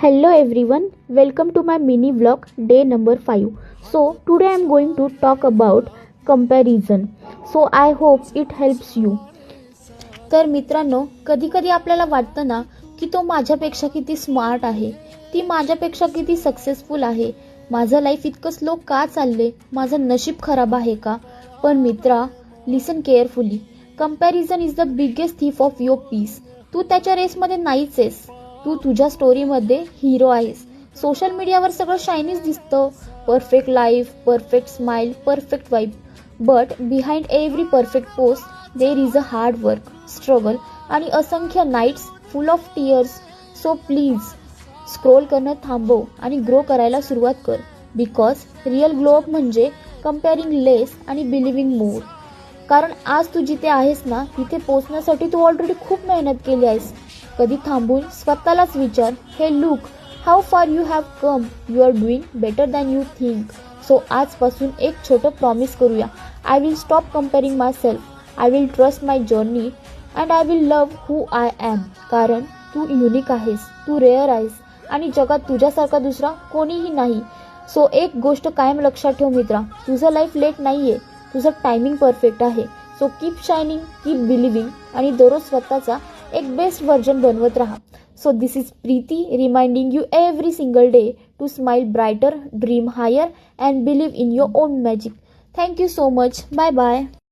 Hello everyone, welcome to my mini vlog day number 5. So today I am going to talk about comparison. So I hope it helps you. तर मित्रांनो, कधी कधी आपल्याला वाटतं ना की तो माझ्यापेक्षा किती स्मार्ट आहे, ती माझ्यापेक्षा किती सक्सेसफुल आहे, माझं लाईफ इतकं स्लो का चालले, माझं नशीब खराब आहे का. पण मित्रा, listen carefully. Comparison is the biggest thief of your peace. तू त्याच्या रेसमध्ये नाहीच आहेस, तू तुझ्या स्टोरीमध्ये हिरो आहेस. सोशल मीडियावर सगळं शायनीच दिसतं, perfect life, perfect smile, perfect vibe. But behind every perfect post there is a hard work, struggle आणि असंख्य nights full of tears. So please scroll करणं थांबव आणि ग्रो करायला सुरुवात कर. बिकॉज रिअल ग्लो अप म्हणजे कम्पेअरिंग लेस आणि बिलिव्हिंग मोर. कारण आज तू जिथे आहेस ना, तिथे पोहोचण्यासाठी तू ऑलरेडी खूप मेहनत केली आहेस. कधी थांबून स्वतःलाच विचार, हे look how far you have come, you are doing better than you think. So आजपासून एक छोटं प्रॉमिस करूया. I will stop comparing myself, I will trust my journey and I will love who I am. कारण तू unique आहेस, तू rare आहेस आणि जगात तुझ्यासारखा दुसरा कोणीही नाही. सो एक गोष्ट कायम लक्षात ठेव मित्रा, तुझं लाईफ लेट नाही आहे, तुझं टायमिंग परफेक्ट आहे. So keep shining, keep believing आणि दररोज स्वतःचा एक बेस्ट व्हर्जन बनवत राहा. So this is Preeti reminding you every single day to smile brighter, dream higher and believe in your own magic. Thank you so much. Bye bye.